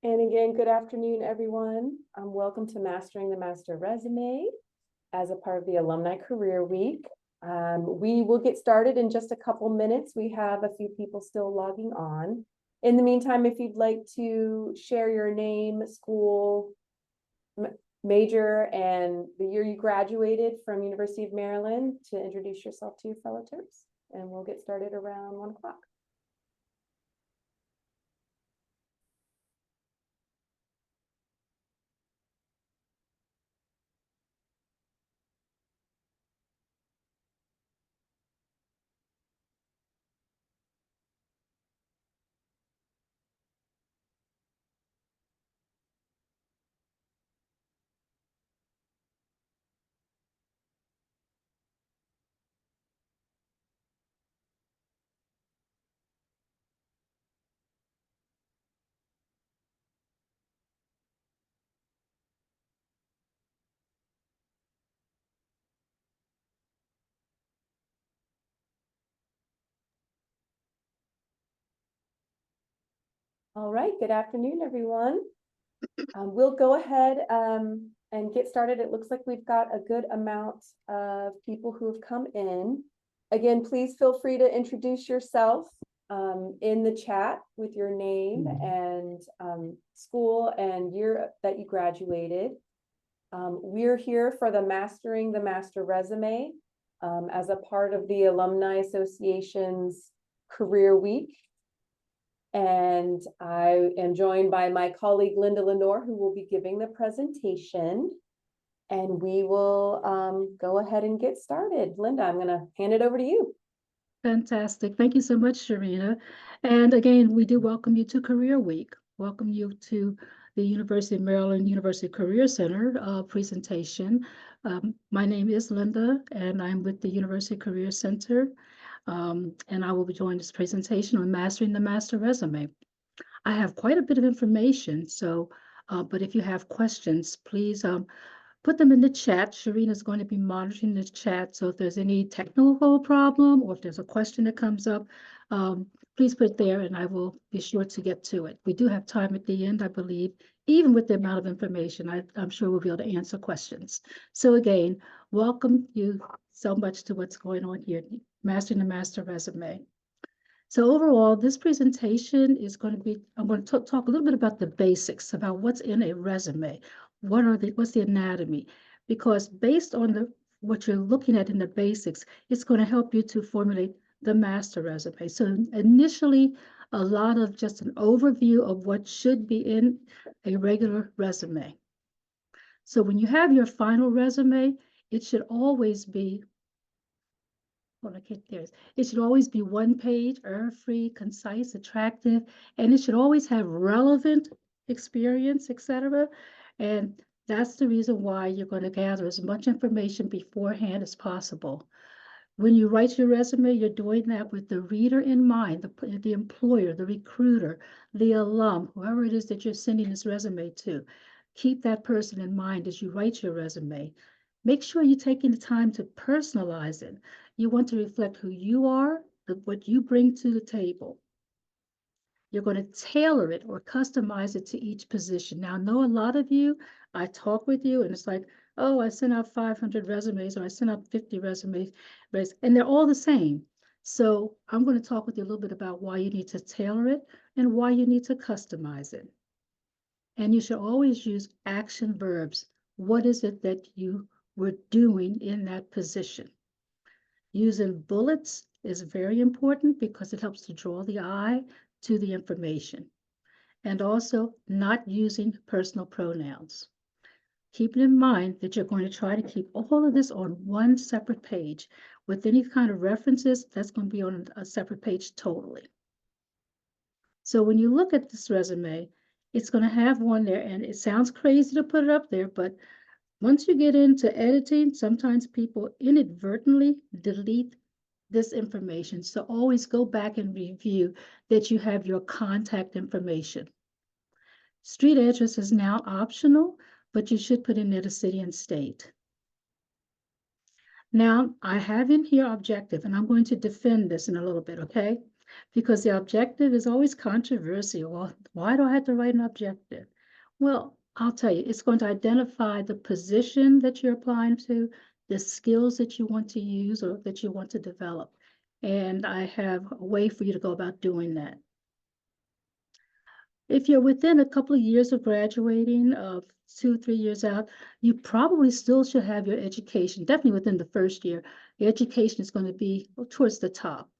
And again, good afternoon, everyone. Welcome to Mastering the Master Resume as a part of the Alumni Career Week. We will get started in just a couple minutes. We have a few people still logging on. In the meantime, if you'd like to share your name, school, major, and the year you graduated from University of Maryland, to introduce yourself to your fellow Terps. And we'll get started around 1 o'clock. All right, good afternoon, everyone. We'll go ahead and get started. It looks like we've got a good amount of people who have come in. Again, please feel free to introduce yourself in the chat with your name and school and year that you graduated. We're here for the Mastering the Master Resume as a part of the Alumni Association's Career Week. And I am joined by my colleague, Linda Lenore, who will be giving the presentation. And we will go ahead and get started. Linda, I'm going to hand it over to you. Fantastic. Thank you so much, Sharina. And again, we do welcome you to Career Week. Welcome you to the University of Maryland University Career Center presentation. My name is Linda, and I'm with the University Career Center. And I will be joining this presentation on Mastering the Master Resume. I have quite a bit of information, so, but if you have questions, please put them in the chat. Sharina is going to be monitoring the chat, so if there's any technical problem or if there's a question that comes up, please put it there and I will be sure to get to it. We do have time at the end, I believe. Even with the amount of information, I'm sure we'll be able to answer questions. So again, welcome you so much to what's going on here, Mastering the Master Resume. So overall, this presentation is going to be, I'm going to talk a little bit about the basics, about what's in a resume. What's the anatomy? Because based on what you're looking at in the basics, it's going to help you to formulate the master resume. So initially, a lot of just an overview of what should be in a regular resume. So when you have your final resume, it should always be, it should always be one page, error-free, concise, attractive, and it should always have relevant experience, etc. And that's the reason why you're going to gather as much information beforehand as possible. When you write your resume, you're doing that with the reader in mind, the employer, the recruiter, the alum, whoever it is that you're sending this resume to. Keep that person in mind as you write your resume. Make sure you're taking the time to personalize it. You want to reflect who you are, what you bring to the table. You're going to tailor it or customize it to each position. Now, I know a lot of you, I talk with you and it's like, oh, I sent out 500 resumes or I sent out 50 resumes, and they're all the same. So I'm going to talk with you a little bit about why you need to tailor it and why you need to customize it. And you should always use action verbs. What is it that you were doing in that position? Using bullets is very important because it helps to draw the eye to the information. And also not using personal pronouns. Keeping in mind that you're going to try to keep all of this on one separate page. With any kind of references, that's going to be on a separate page totally. So when you look at this resume, it's going to have one there, and it sounds crazy to put it up there, but once you get into editing, sometimes people inadvertently delete this information. So always go back and review that you have your contact information. Street address is now optional, but you should put in there the city and state. Now, I have in here objective, and I'm going to defend this in a little bit, okay? because the objective is always controversial. Well, why do I have to write an objective? Well, I'll tell you, it's going to identify the position that you're applying to, the skills that you want to use or that you want to develop. And I have a way for you to go about doing that. If you're within a couple of years of graduating, 2, 3 years out, you probably still should have your education, definitely within the first year. Your education is going to be towards the top.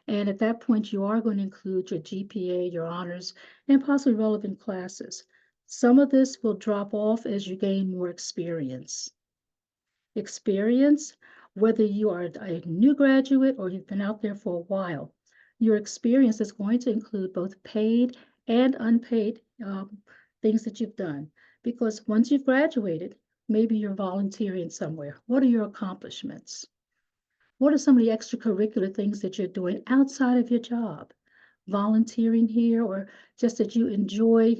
And at that point, you are going to include your GPA, your honors, and possibly relevant classes. Some of this will drop off as you gain more experience. Experience, whether you are a new graduate or you've been out there for a while, your experience is going to include both paid and unpaid things that you've done. Because once you've graduated, maybe you're volunteering somewhere. What are your accomplishments? What are some of the extracurricular things that you're doing outside of your job? Volunteering here, or just that you enjoy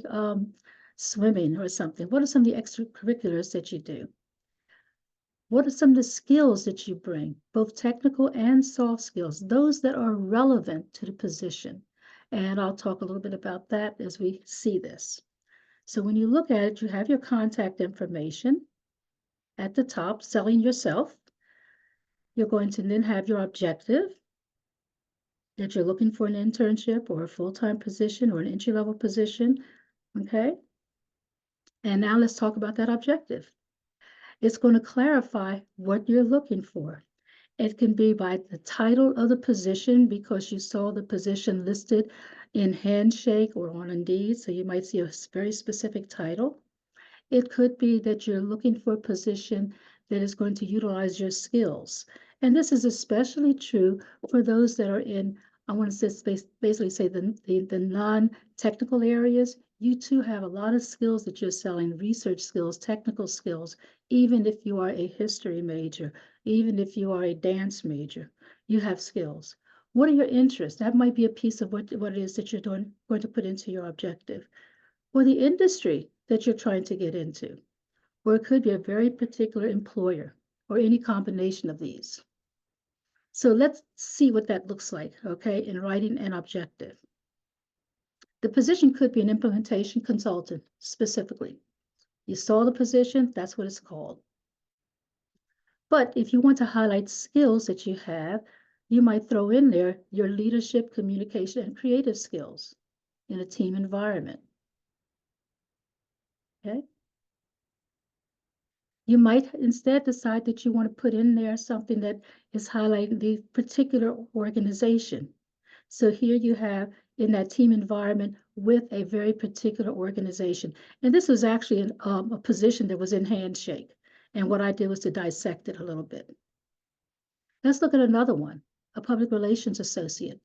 swimming or something? What are some of the extracurriculars that you do? What are some of the skills that you bring, both technical and soft skills, those that are relevant to the position? And I'll talk a little bit about that as we see this. So when you look at it, you have your contact information at the top, selling yourself. You're going to then have your objective, that you're looking for an internship or a full-time position or an entry-level position, okay? And now let's talk about that objective. It's going to clarify what you're looking for. It can be by the title of the position because you saw the position listed in Handshake or on Indeed, so you might see a very specific title. It could be that you're looking for a position that is going to utilize your skills. And this is especially true for those that are in, I want to basically say the non-technical areas. You too have a lot of skills that you're selling, research skills, technical skills, even if you are a history major, even if you are a dance major, you have skills. What are your interests? That might be a piece of what it is that you're going to put into your objective. Or the industry that you're trying to get into. Or it could be a very particular employer or any combination of these. So let's see what that looks like, okay, in writing an objective. The position could be an implementation consultant specifically. You saw the position, that's what it's called. But if you want to highlight skills that you have, you might throw in there your leadership, communication, and creative skills in a team environment. Okay. You might instead decide that you want to put in there something that is highlighting the particular organization. So here you have in that team environment with a very particular organization. And this was actually a position that was in Handshake. And what I did was to dissect it a little bit. Let's look at another one, a public relations associate.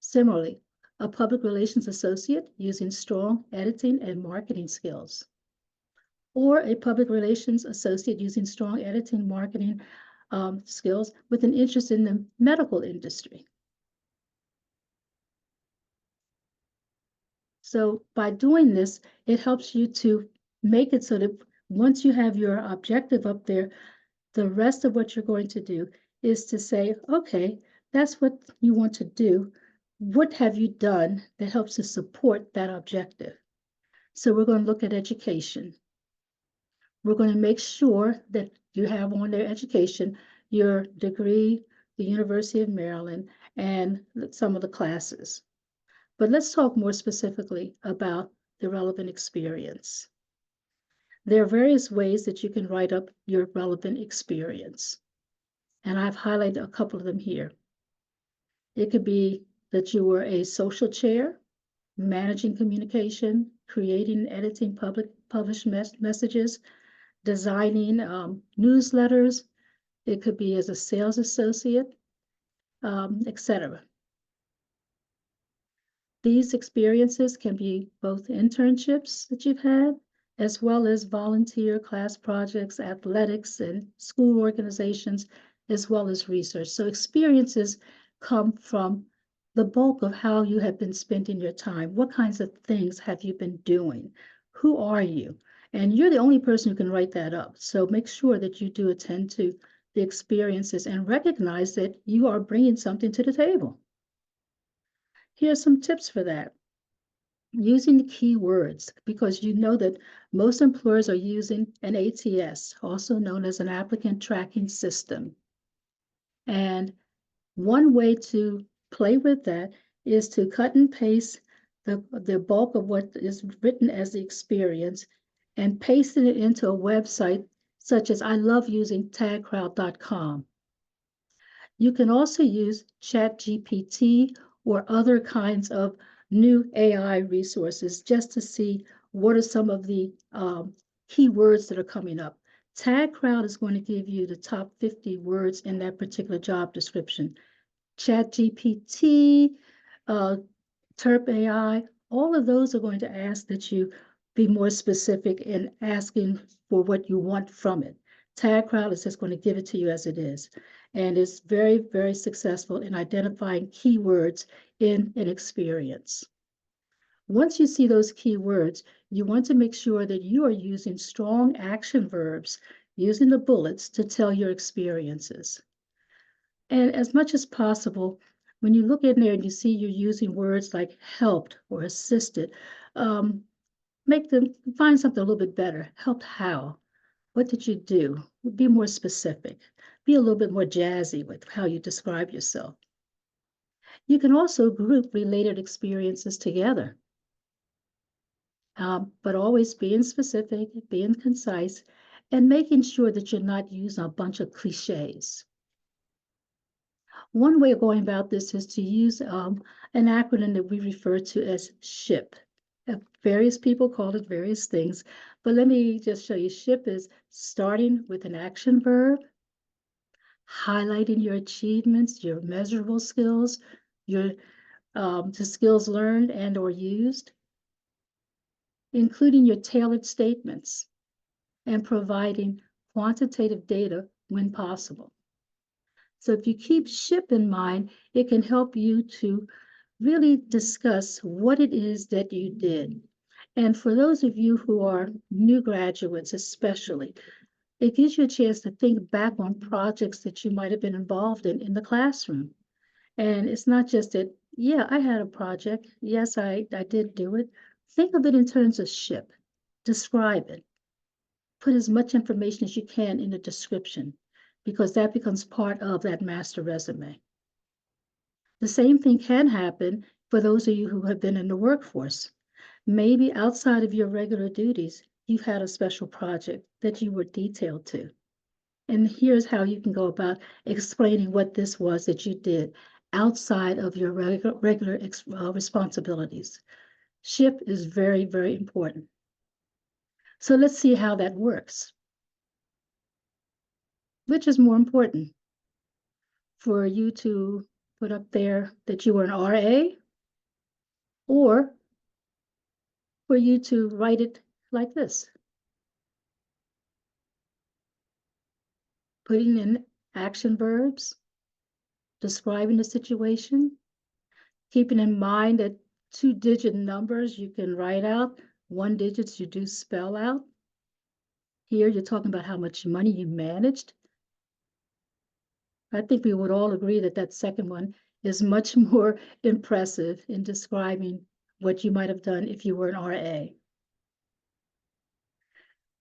Similarly, a public relations associate using strong editing and marketing skills. Or a public relations associate using strong editing, marketing skills with an interest in the medical industry. So by doing this, it helps you to make it so that once you have your objective up there, the rest of what you're going to do is to say, okay, that's what you want to do. What have you done that helps to support that objective? So we're going to look at education. We're going to make sure that you have on their education, your degree, the University of Maryland, and some of the classes. But let's talk more specifically about the relevant experience. There are various ways that you can write up your relevant experience. And I've highlighted a couple of them here. It could be that you were a social chair, managing communication, creating and editing published messages, designing newsletters. It could be as a sales associate, etc. These experiences can be both internships that you've had, as well as volunteer class projects, athletics, and school organizations, as well as research. So experiences come from the bulk of how you have been spending your time. What kinds of things have you been doing? Who are you? And you're the only person who can write that up. So make sure that you do attend to the experiences and recognize that you are bringing something to the table. Here are some tips for that. Using the keywords, because you know that most employers are using an ATS, also known as an applicant tracking system. And one way to play with that is to cut and paste the bulk of what is written as the experience and pasting it into a website such as I love using tagcrowd.com. You can also use ChatGPT or other kinds of new AI resources just to see what are some of the keywords that are coming up. TagCrowd is going to give you the top 50 words in that particular job description. ChatGPT, TERP AI, all of those are going to ask that you be more specific in asking for what you want from it. TagCrowd is just going to give it to you as it is. And it's very, very successful in identifying keywords in an experience. Once you see those keywords, you want to make sure that you are using strong action verbs, using the bullets to tell your experiences. And as much as possible, when you look in there and you see you're using words like helped or assisted, make them find something a little bit better. Helped how? What did you do? Be more specific. Be a little bit more jazzy with how you describe yourself. You can also group related experiences together, but always being specific, being concise, and making sure that you're not using a bunch of cliches. One way of going about this is to use an acronym that we refer to as SHIP. Various people call it various things, but let me just show you. SHIP is starting with an action verb, highlighting your achievements, your measurable skills, your the skills learned and or used, including your tailored statements, and providing quantitative data when possible. So if you keep SHIP in mind, it can help you to really discuss what it is that you did. And for those of you who are new graduates, especially, it gives you a chance to think back on projects that you might have been involved in the classroom. And it's not just that, yeah, I had a project. Yes, I did do it. Think of it in terms of SHIP. Describe it. Put as much information as you can in the description, because that becomes part of that master resume. The same thing can happen for those of you who have been in the workforce. Maybe outside of your regular duties, you've had a special project that you were detailed to. And here's how you can go about explaining what this was that you did outside of your regular responsibilities. SHIP is very, very important. So let's see how that works. Which is more important? For you to put up there that you were an RA, or for you to write it like this? Putting in action verbs, describing the situation, keeping in mind that 2-digit numbers you can write out, 1 digits you do spell out. Here you're talking about how much money you managed. I think we would all agree that that second one is much more impressive in describing what you might have done if you were an RA.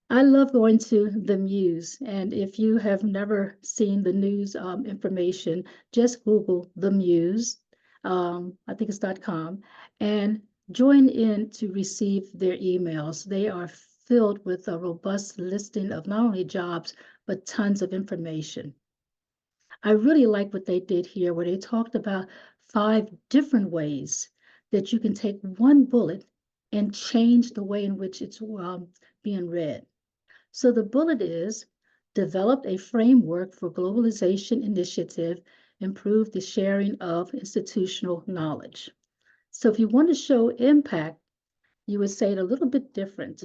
I love going to the Muse, and if you have never seen the news information, just Google the Muse, I think it's .com, and join in to receive their emails. They are filled with a robust listing of not only jobs, but tons of information. I really like what they did here, where they talked about 5 different ways that you can take one bullet and change the way in which it's being read. So the bullet is developed a framework for globalization initiative, improve the sharing of institutional knowledge. So if you want to show impact, you would say it a little bit different.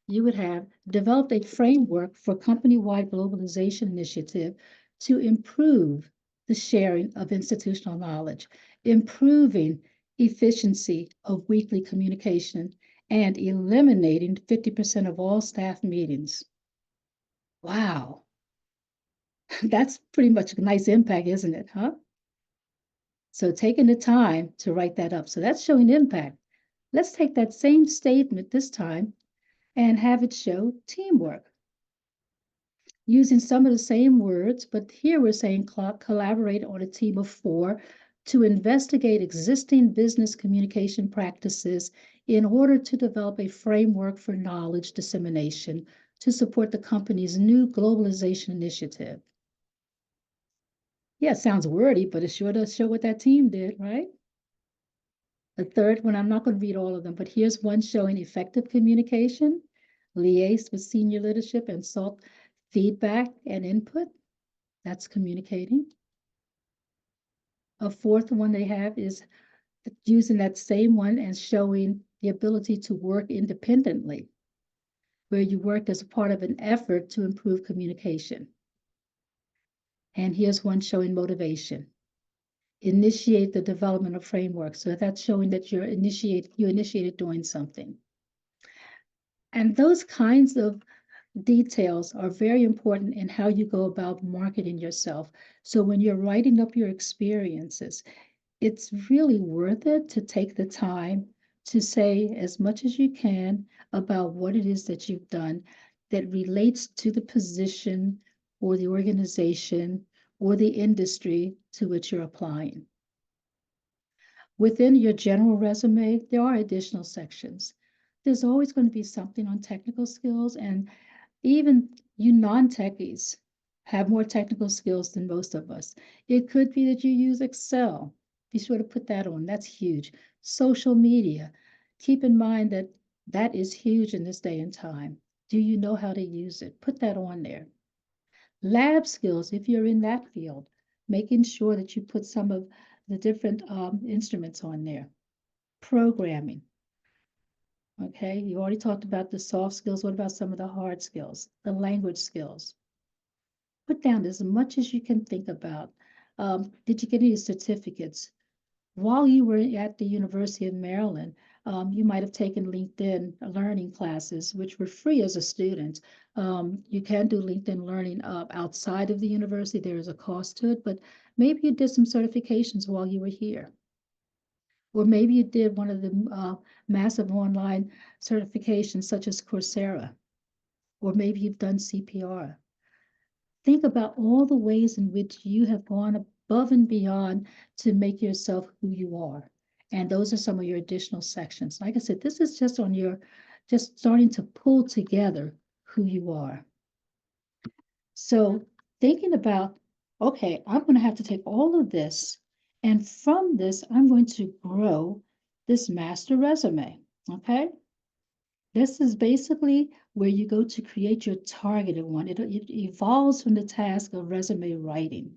You would have developed a framework for company-wide globalization initiative to improve the sharing of institutional knowledge, improving efficiency of weekly communication, and eliminating 50% of all staff meetings. Wow. That's pretty much a nice impact, isn't it, huh? So taking the time to write that up. So that's showing impact. Let's take that same statement this time and have it show teamwork. Using some of the same words, but here we're saying collaborate on a team of 4 to investigate existing business communication practices in order to develop a framework for knowledge dissemination to support the company's new globalization initiative. Yeah, it sounds wordy, but it sure does show what that team did, right? The third one, I'm not going to read all of them, but here's one showing effective communication, liaise with senior leadership and sought feedback and input. That's communicating. A fourth one they have is using that same one and showing the ability to work independently, where you work as a part of an effort to improve communication. And here's one showing motivation. Initiate the development of frameworks. So that's showing that you initiated doing something. And those kinds of details are very important in how you go about marketing yourself. So when you're writing up your experiences, it's really worth it to take the time to say as much as you can about what it is that you've done that relates to the position or the organization or the industry to which you're applying. Within your general resume, there are additional sections. There's always going to be something on technical skills, and even you non-techies have more technical skills than most of us. It could be that you use Excel. Be sure to put that on. That's huge. Social media. Keep in mind that that is huge in this day and time. Do you know how to use it? Put that on there. Lab skills, if you're in that field, making sure that you put some of the different instruments on there. Programming. Okay, you already talked about the soft skills. What about some of the hard skills, the language skills? Put down as much as you can think about. Did you get any certificates? While you were at the University of Maryland, you might have taken LinkedIn learning classes, which were free as a student. You can do LinkedIn learning outside of the university. There is a cost to it, but maybe you did some certifications while you were here. Or maybe you did one of the massive online certifications such as Coursera. Or maybe you've done CPR. Think about all the ways in which you have gone above and beyond to make yourself who you are. And those are some of your additional sections. Like I said, this is just on your, just starting to pull together who you are. So thinking about, okay, I'm going to have to take all of this, and from this, I'm going to grow this master resume, okay? This is basically where you go to create your targeted one. It evolves from the task of resume writing.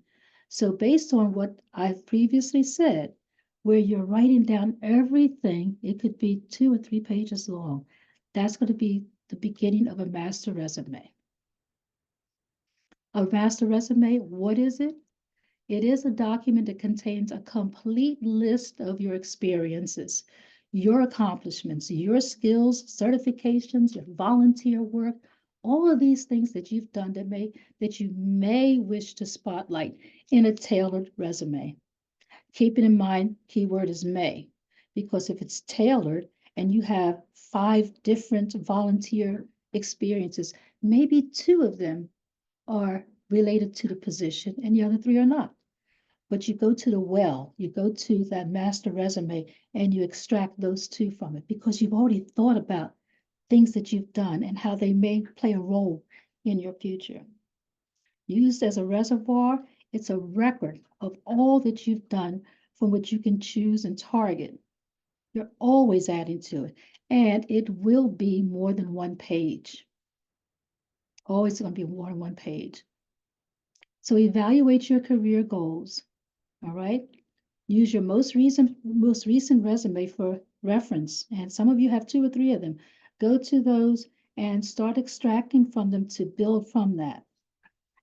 So based on what I've previously said, where you're writing down everything, it could be 2 or 3 pages long. That's going to be the beginning of a master resume. A master resume, what is it? It is a document that contains a complete list of your experiences, your accomplishments, your skills, certifications, your volunteer work, all of these things that you've done that you may wish to spotlight in a tailored resume. Keeping in mind, keyword is may, because if it's tailored and you have 5 different volunteer experiences, maybe 2 of them are related to the position and the other 3 are not. But you go to the well, you go to that master resume and you extract those 2 from it because you've already thought about things that you've done and how they may play a role in your future. Used as a reservoir, it's a record of all that you've done from which you can choose and target. You're always adding to it, and it will be more than 1 page. Always going to be more than 1 page. So evaluate your career goals. All right. Use your most recent resume for reference. And some of you have 2 or 3 of them. Go to those and start extracting from them to build from that.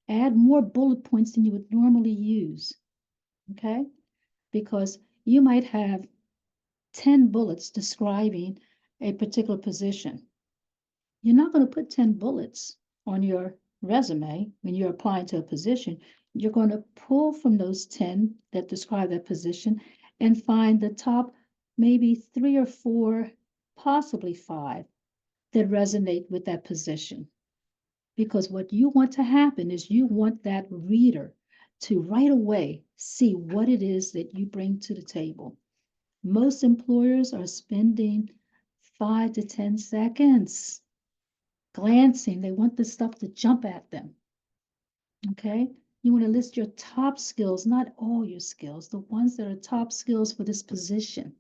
Add more bullet points than you would normally use. Okay. Because you might have 10 bullets describing a particular position. You're not going to put 10 bullets on your resume when you're applying to a position. You're going to pull from those 10 that describe that position and find the top maybe 3 or 4, possibly 5 that resonate with that position. Because what you want to happen is you want that reader to right away see what it is that you bring to the table. Most employers are spending 5 to 10 seconds glancing. They want the stuff to jump at them. Okay? You want to list your top skills, not all your skills, the ones that are top skills for this position.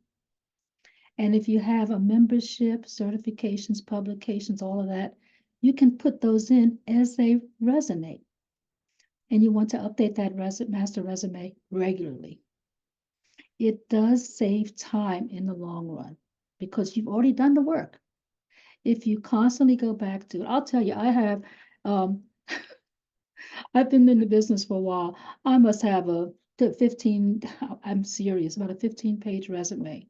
And if you have a membership, certifications, publications, all of that, you can put those in as they resonate. And you want to update that master resume regularly. It does save time in the long run because you've already done the work. If you constantly go back to it, I'll tell you, um, I've been in the business for a while. I must have a 15, I'm serious, about a 15-page resume.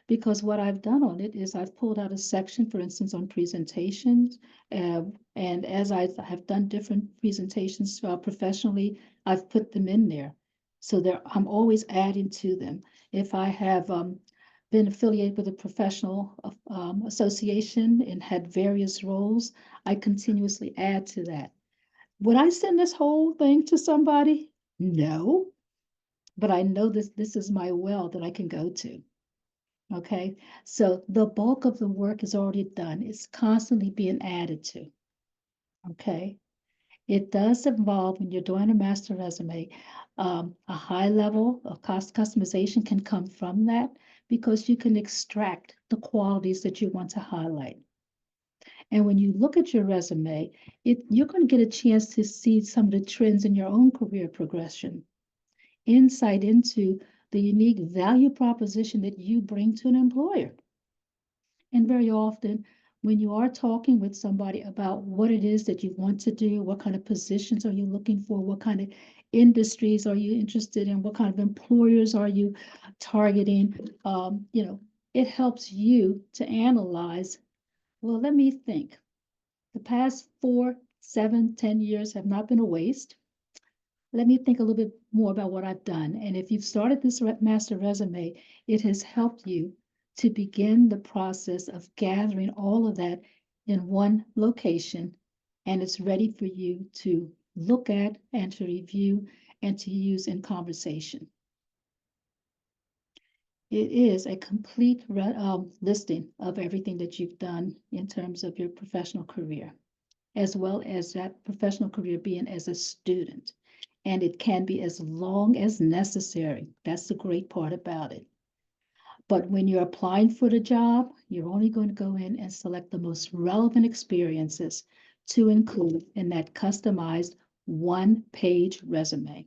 Because what I've done on it is I've pulled out a section, for instance, on presentations. And as I have done different presentations professionally, I've put them in there. So I'm always adding to them. If I have been affiliated with a professional association and had various roles, I continuously add to that. Would I send this whole thing to somebody? No, but I know this is my well that I can go to. Okay, so the bulk of the work is already done. It's constantly being added to. Okay, it does involve when you're doing a master resume, a high level of customization can come from that because you can extract the qualities that you want to highlight. And when you look at your resume, you're going to get a chance to see some of the trends in your own career progression, insight into the unique value proposition that you bring to an employer. And very often, when you are talking with somebody about what it is that you want to do, what kind of positions are you looking for, what kind of industries are you interested in, what kind of employers are you targeting, it helps you to analyze, well, let me think. The past 4, 7, 10 years have not been a waste. Let me think a little bit more about what I've done. And if you've started this master resume, it has helped you to begin the process of gathering all of that in one location. And it's ready for you to look at and to review and to use in conversation. It is a complete listing of everything that you've done in terms of your professional career, as well as that professional career being as a student. And it can be as long as necessary. That's the great part about it. But when you're applying for the job, you're only going to go in and select the most relevant experiences to include in that customized one-page resume.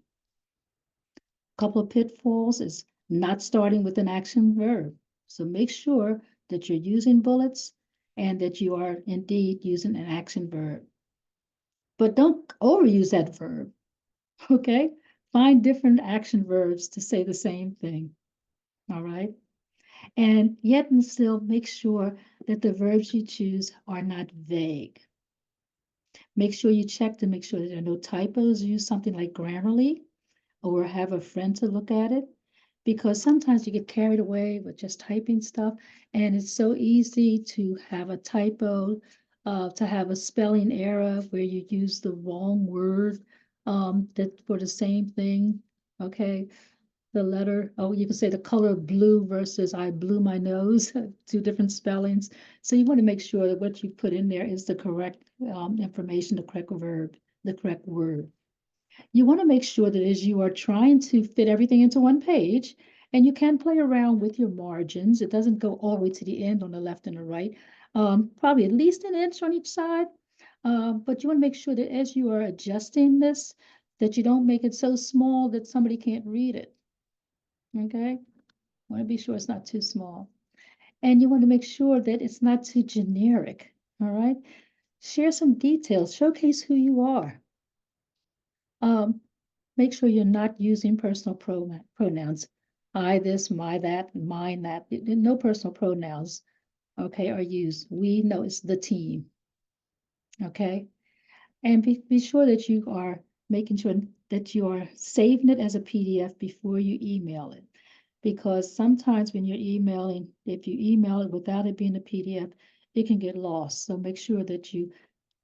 A couple of pitfalls is not starting with an action verb. So make sure that you're using bullets and that you are indeed using an action verb. But don't overuse that verb, okay? Find different action verbs to say the same thing, all right? And yet and still make sure that the verbs you choose are not vague. Make sure you check to make sure that there are no typos. Use something like Grammarly or have a friend to look at it, because sometimes you get carried away with just typing stuff, and it's so easy to have a typo, to have a spelling error where you use the wrong word that for the same thing. Okay, the letter, you can say the color blue versus I blew my nose, 2 different spellings. So you want to make sure that what you put in there is the correct information, the correct verb, the correct word. You want to make sure that as you are trying to fit everything into one page, and you can play around with your margins, it doesn't go all the way to the end on the left and the right, probably at least an inch on each side. But you want to make sure that as you are adjusting this, that you don't make it so small that somebody can't read it. Okay? Want to be sure it's not too small. And you want to make sure that it's not too generic. All right? Share some details, showcase who you are. Make sure you're not using personal pronouns. I this, my that, mine that. No personal pronouns, okay, are used. We know it's the team, okay? And be sure that you are making sure that you are saving it as a PDF before you email it. because sometimes when you're emailing, if you email it without it being a PDF, it can get lost. So make sure that you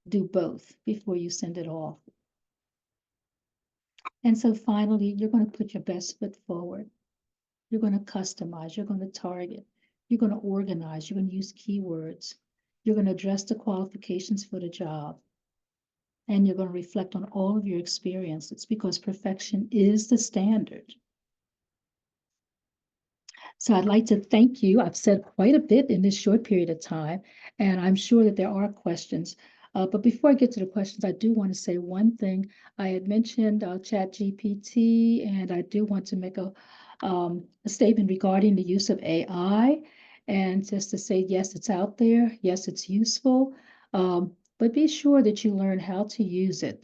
do both before you send it off. And so finally, you're going to put your best foot forward. You're going to customize, you're going to target, you're going to organize, you're going to use keywords, you're going to address the qualifications for the job, and you're going to reflect on all of your experiences because perfection is the standard. So I'd like to thank you. I've said quite a bit in this short period of time, and I'm sure that there are questions. But before I get to the questions, I do want to say one thing. I had mentioned ChatGPT, and I do want to make a statement regarding the use of AI. And just to say, yes, it's out there. Yes, it's useful. But be sure that you learn how to use it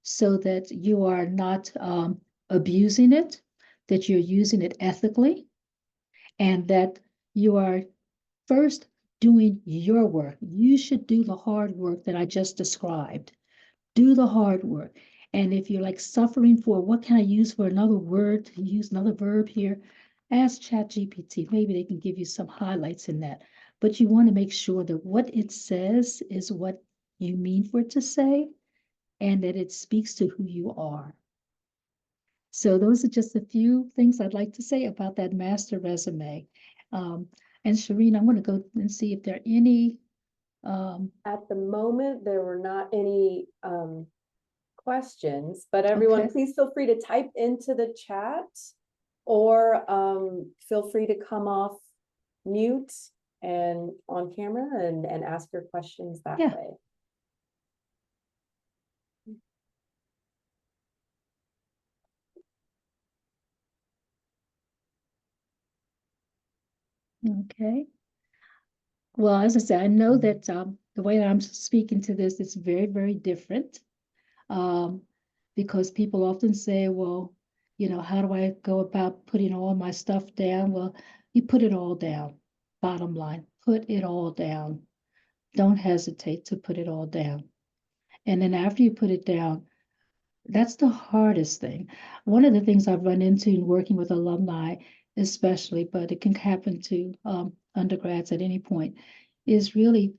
so that you are not abusing it, that you're using it ethically, and that you are first doing your work. You should do the hard work that I just described. Do the hard work. And if you're like suffering for what can I use for another word, to use another verb here, ask ChatGPT. Maybe they can give you some highlights in that. But you want to make sure that what it says is what you mean for it to say and that it speaks to who you are. So those are just a few things I'd like to say about that master resume. Um, and Shireen, I'm going to go and see if there are any. At the moment, there were not any questions, but everyone, Okay. please feel free to type into the chat or feel free to come off mute and on camera and ask your questions that Yeah. way. Okay. Well, as I said, I know that the way that I'm speaking to this is very, very different um, because people often say, well, how do I go about putting all my stuff down? Well, you put it all down. Bottom line, put it all down. Don't hesitate to put it all down. And then after you put it down, that's the hardest thing. One of the things I've run into in working with alumni, especially, but it can happen to undergrads at any point, is really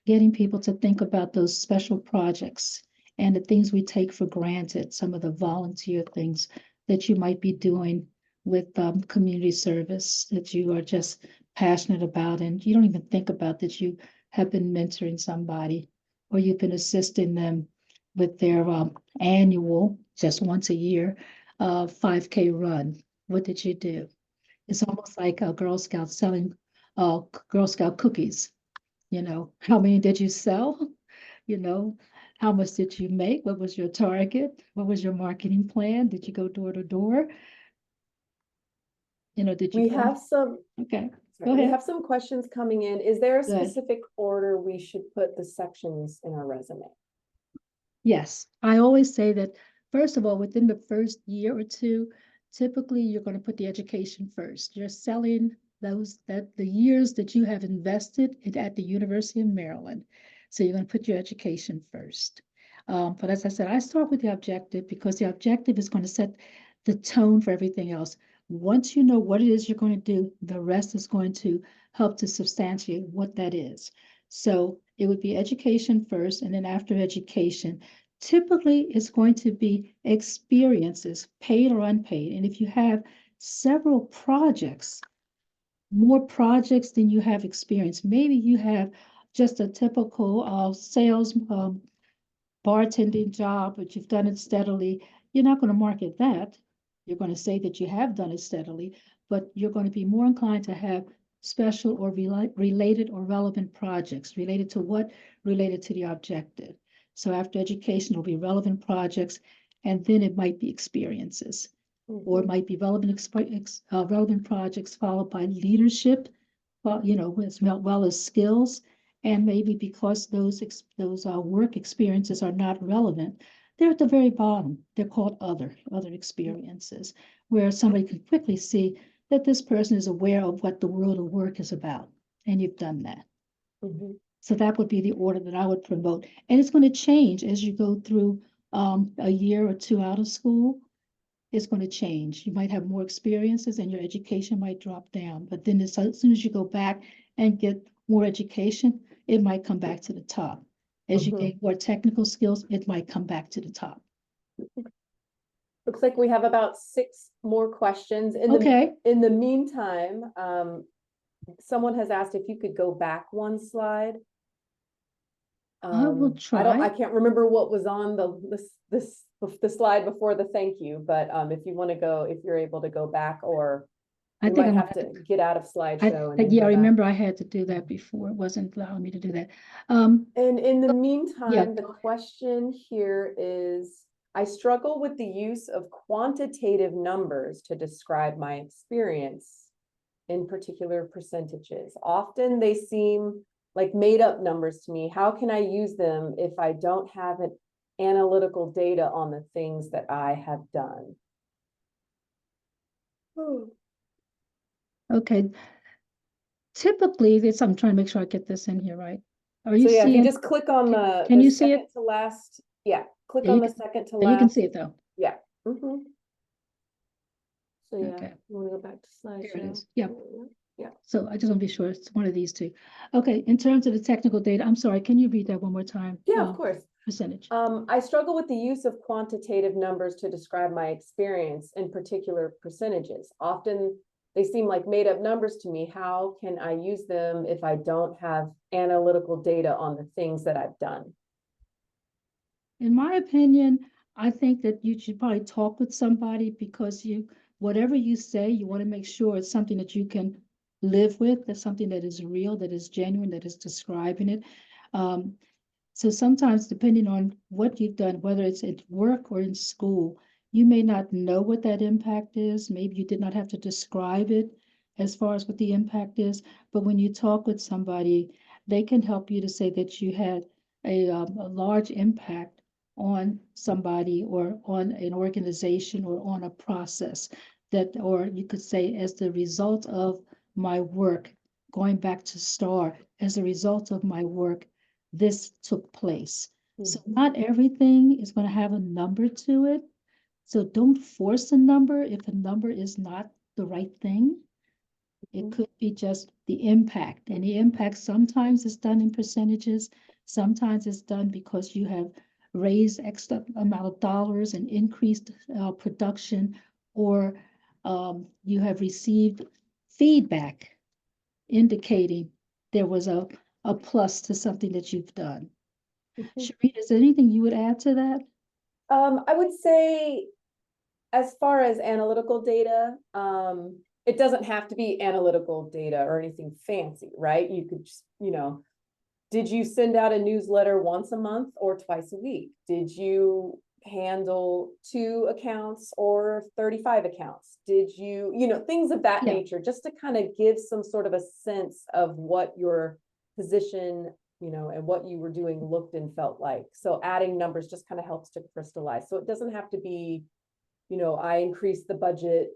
getting people to think about those special projects and the things we take for granted, some of the volunteer things that you might be doing with community service that you are just passionate about, and you don't even think about that you have been mentoring somebody or you've been assisting them with their annual, just once a year, 5K run. What did you do? It's almost like a Girl Scout selling Girl Scout cookies. How many did you sell? You know, how much did you make? What was your target? What was your marketing plan? Did you go door to door? Did you We go? have some, Okay, sorry, go we ahead. have some questions coming in. Is there a Good. specific order we should put the sections in our resume? Yes, I always say that, first of all, within the first year or two, typically you're going to put the education first. You're selling the years that you have invested at the University of Maryland. So you're going to put your education first. But as I said, I start with the objective because the objective is going to set the tone for everything else. Once you know what it is you're going to do, the rest is going to help to substantiate what that is. So it would be education first, and then after education, typically it's going to be experiences, paid or unpaid. And if you have several projects, more projects than you have experience, maybe you have just a typical sales bartending job, but you've done it steadily, you're not going to market that. You're going to say that you have done it steadily, but you're going to be more inclined to have special or related or relevant projects. Related to what? Related to the objective. So after education, it'll be relevant projects, and then it might be experiences, or it might be relevant projects followed by leadership, as well as skills. And maybe because those work experiences are not relevant, they're at the very bottom. They're called other experiences, where somebody can quickly see that this person is aware of what the world of work is about, and you've done that. So that would be the order that I would promote. And it's going to change as you go through a year or two out of school. is going to change. You might have more experiences and your education might drop down. But then as soon as you go back and get more education, it might come back to the top. As you Mhm. gain more technical skills, it might come back to the top. Looks like we have about 6 more questions. Okay, In the meantime, someone has asked if you could go back one slide. I will I try. can't remember what was on the slide before the thank you, but if you want to go, if you're able to go back, or I you think might I'm have to get out of slideshow and then yeah, go I back. remember I had to do that before. It wasn't allowing me to do that. And in the yeah. meantime, the question here is, I struggle with the use of quantitative numbers to describe my experience, in particular percentages. Often they seem like made up numbers to me. How can I use them if I don't have an analytical data on the things that I have done? Okay. Typically, this, I'm trying to make sure I get this in here right. Are you So yeah, if you seeing, just click on can the you see it? second to last, yeah, click Yeah, on you the can, second to yeah, you can last. see it though. Yeah. Mhm. So yeah, Okay, you want to go back to there it slideshow? is. Yeah. Yeah. So I just want to be sure it's one of these two. Okay, in terms of the technical data, I'm sorry, can you read that one more time? Yeah, of course. Percentage. I struggle with the use of quantitative numbers to describe my experience, in particular percentages. Often they seem like made up numbers to me. How can I use them if I don't have analytical data on the things that I've done? In my opinion, I think that you should probably talk with somebody because whatever you say, you want to make sure it's something that you can live with, that's something that is real, that is genuine, that is describing it. So sometimes, depending on what you've done, whether it's at work or in school, you may not know what that impact is. Maybe you did not have to describe it as far as what the impact is. But when you talk with somebody, they can help you to say that you had a large impact on somebody or on an organization or on a process that, or you could say, as the result of my work, going back to STAR, as a result of my work, this took place. So not everything is going to have a number to it. So don't force a number if a number is not the right thing. It could be just the impact. And the impact sometimes is done in percentages. Sometimes it's done because you have raised extra amount of dollars and increased production, or you have received feedback indicating there was a plus to something that you've done. Shereen, is there anything you would add to that? I would say, as far as analytical data, it doesn't have to be analytical data or anything fancy, right? You could just, did you send out a newsletter once a month or twice a week? Did you handle 2 accounts or 35 accounts? Did you, things of that Yeah. nature, just to kind of give some sort of a sense of what your position, and what you were doing looked and felt like. So adding numbers just kind of helps to crystallize. So it doesn't have to be, I increased the budget,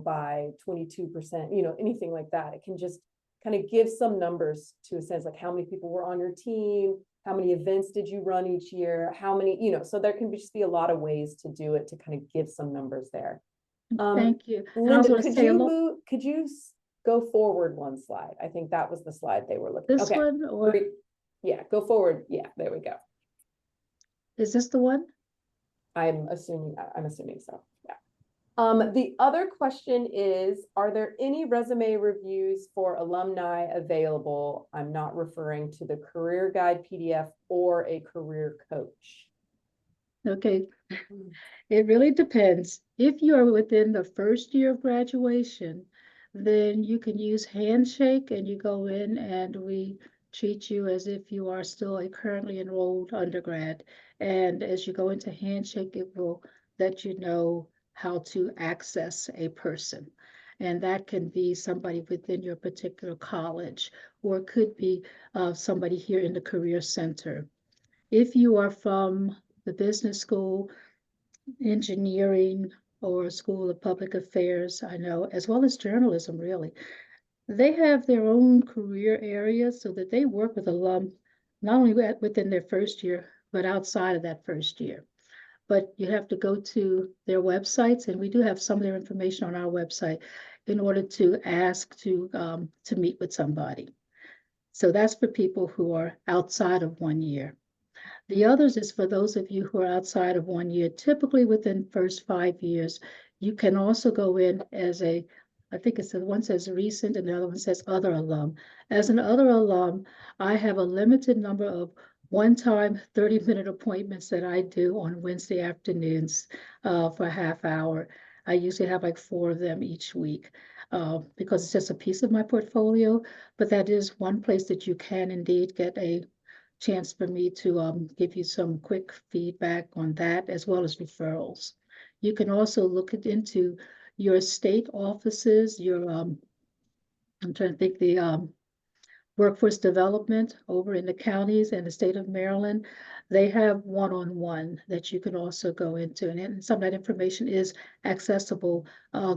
by 22%, anything like that. It can just kind of give some numbers to a sense, like how many people were on your team, how many events did you run each year, how many, so there can just be a lot of ways to do it, to kind of give some numbers there. Thank you. And I was Linda, going to say could you go forward one slide? I think that was the slide they were looking. this Okay. one, or Yeah, go forward. Yeah, there we go. is this the one? I'm assuming so. Yeah. The other question is, are there any resume reviews for alumni available? I'm not referring to the career guide PDF or a career coach. Okay. It really depends. If you are within the first year of graduation, then you can use Handshake and you go in and we treat you as if you are still a currently enrolled undergrad. And as you go into Handshake, it will let you know how to access a person. And that can be somebody within your particular college, or it could be somebody here in the Career Center. If you are from the business school, engineering, or School of Public Affairs, I know, as well as journalism, really. They have their own career areas so that they work with alum not only within their first year, but outside of that first year. but you have to go to their websites, and we do have some of their information on our website in order to ask to meet with somebody. So that's for people who are outside of 1 year. The others is for those of you who are outside of 1 year, typically within first 5 years. You can also go in as I think it's one says recent and the other one says other alum. As an other alum, I have a limited number of one-time 30-minute appointments that I do on Wednesday afternoons for a half hour. I usually have like 4 of them each week because it's just a piece of my portfolio, but that is one place that you can indeed get a chance for me to give you some quick feedback on that, as well as referrals. You can also look into your state offices, I'm trying to think, the workforce development over in the counties and the state of Maryland. They have one-on-one that you can also go into, and some of that information is accessible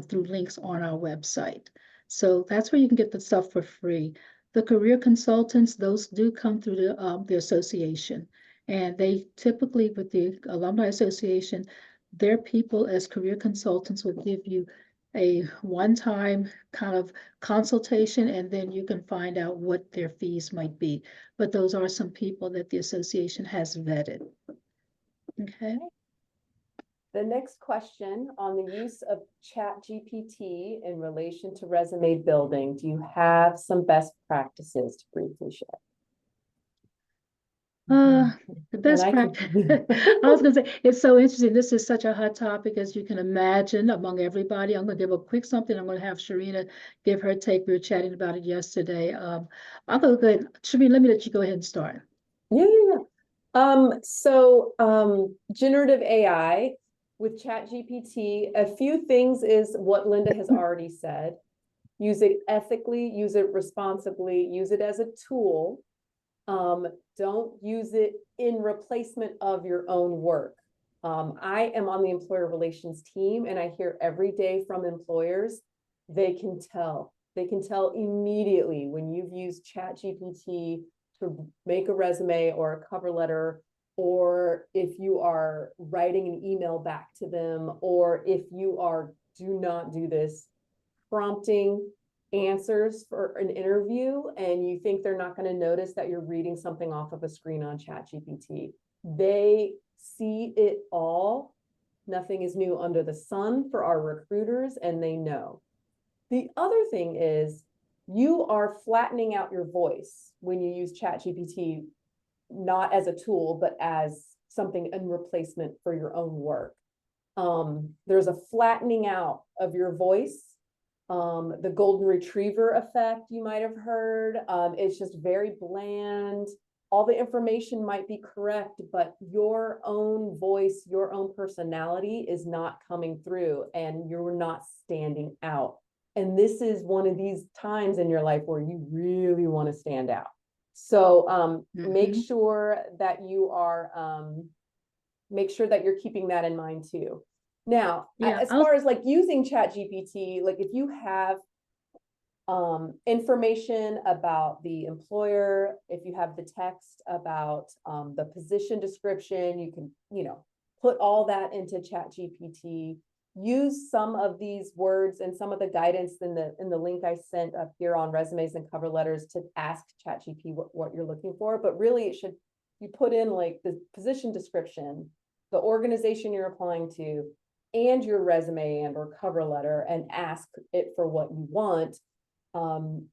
through links on our website. So that's where you can get the stuff for free. The career consultants, those do come through the association, and they typically, with the Alumni Association, their people as career consultants will give you a one-time kind of consultation, and then you can find out what their fees might be. But those are some people that the association has vetted. Okay. The next question on the use of ChatGPT in relation to resume building, do you have some best practices to briefly share? The best And I can- practice. I was gonna say, it's so interesting. This is such a hot topic, as you can imagine, among everybody. I'm gonna give a quick something. I'm gonna have Sharina give her take. We were chatting about it yesterday. I'll go ahead. Sharina, let me let you go ahead and start. Yeah. Generative AI with ChatGPT, a few things is what Linda has already said. Use it ethically, use it responsibly, use it as a tool. Don't use it in replacement of your own work. I am on the employer relations team, and I hear every day from employers, they can tell immediately when you've used ChatGPT to make a resume or a cover letter, or if you are writing an email back to them, or if you are, do not do this, prompting answers for an interview and you think they're not going to notice that you're reading something off of a screen on ChatGPT. They see it all. Nothing is new under the sun for our recruiters, and they know. The other thing is you are flattening out your voice when you use ChatGPT, not as a tool, but as something in replacement for your own work. There's a flattening out of your voice. The golden retriever effect you might have heard. It's just very bland. All the information might be correct, but your own voice, your own personality is not coming through, and you're not standing out. And this is one of these times in your life where you really want to stand out. So make sure that you are, make sure that you're keeping that in mind too. Now, as far as like using ChatGPT, like if you have information about the employer, if you have the text about the position description, you can, put all that into ChatGPT. Use some of these words and some of the guidance in the link I sent up here on resumes and cover letters to ask ChatGPT what you're looking for. But really, you put in like the position description, the organization you're applying to, and your resume and or cover letter, and ask it for what you want. I'm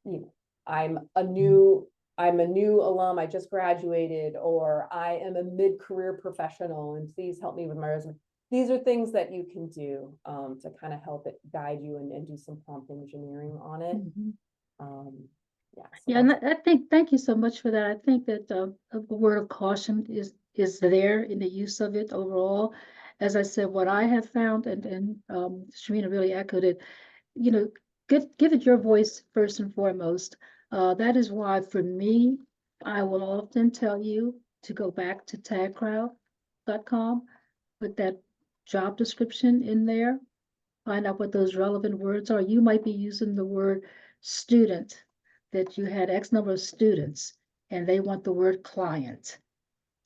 a new alum, I just graduated, or I am a mid-career professional and please help me with my resume. These are things that you can do to kind of help it guide you and do some prompt engineering on it. And I think, thank you so much for that. I think that a word of caution is there in the use of it overall. As I said, what I have found, and Sharina really echoed it, give it your voice first and foremost. That is why, for me, I will often tell you to go back to tagcrowd.com, put that job description in there, find out what those relevant words are. You might be using the word student, that you had X number of students, and they want the word client.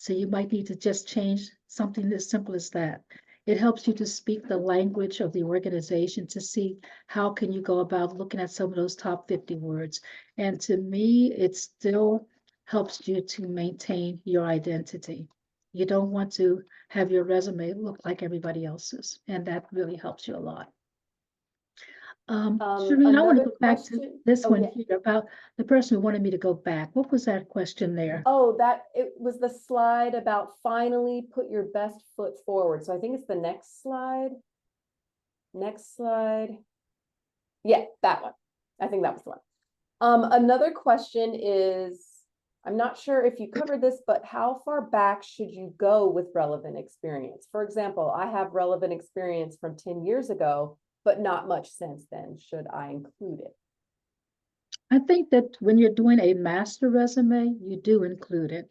So you might need to just change something as simple as that. It helps you to speak the language of the organization to see how can you go about looking at some of those top 50 words. And to me, it still helps you to maintain your identity. You don't want to have your resume look like everybody else's, and that really helps you a lot. Shireen, I want to Another go back to question. this Oh, one yeah. here about the person who wanted me to go back. What was that question there? Oh, it was the slide about finally put your best foot forward. So I think it's the next slide. Next slide. Yeah, that one. I think that was the one. Another question is, I'm not sure if you covered this, but how far back should you go with relevant experience? For example, I have relevant experience from 10 years ago, but not much since then. Should I include it? I think that when you're doing a master resume, you do include it.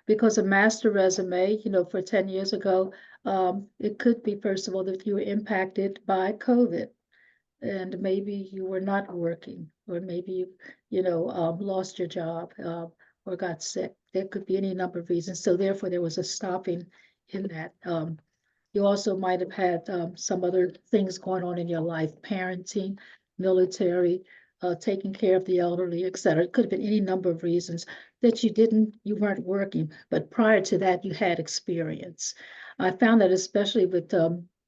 Because a master resume, for 10 years ago, it could be, first of all, that you were impacted by COVID and maybe you were not working, or maybe you lost your job or got sick. There could be any number of reasons. So therefore, there was a stopping in that. You also might have had some other things going on in your life, parenting, military, taking care of the elderly, et cetera. It could have been any number of reasons that you weren't working, but prior to that, you had experience. I found that especially with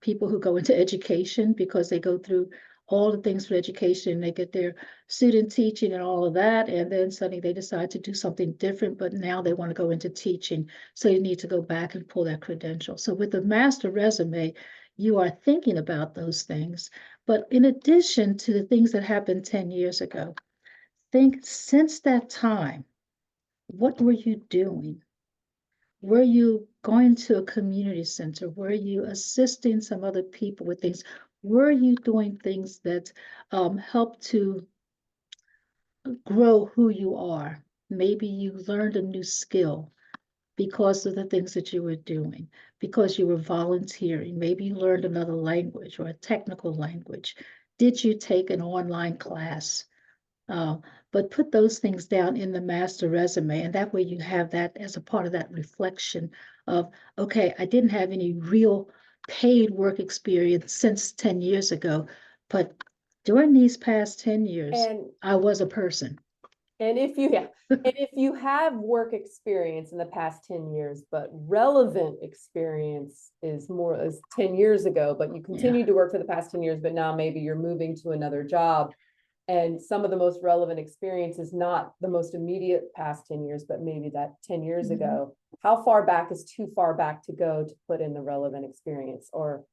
people who go into education, because they go through all the things for education, they get their student teaching and all of that, and then suddenly they decide to do something different, but now they want to go into teaching. So you need to go back and pull that credential. So with the master resume, you are thinking about those things. But in addition to the things that happened 10 years ago, think since that time, what were you doing? Were you going to a community center? Were you assisting some other people with things? Were you doing things that help to grow who you are? Maybe you learned a new skill because of the things that you were doing, because you were volunteering. Maybe you learned another language or a technical language. Did you take an online class? Uh, but put those things down in the master resume, and that way you have that as a part of that reflection of, okay, I didn't have any real paid work experience since 10 years ago, but during these past 10 years, And I was a person. and if you have work experience in the past 10 years, but relevant experience is 10 years ago, but you continued to work for the past 10 years, but now maybe you're moving to another job. And some of the most relevant experience is not the most immediate past 10 years, but maybe that 10 years ago. How far back is too far back to go to put in the relevant experience? Or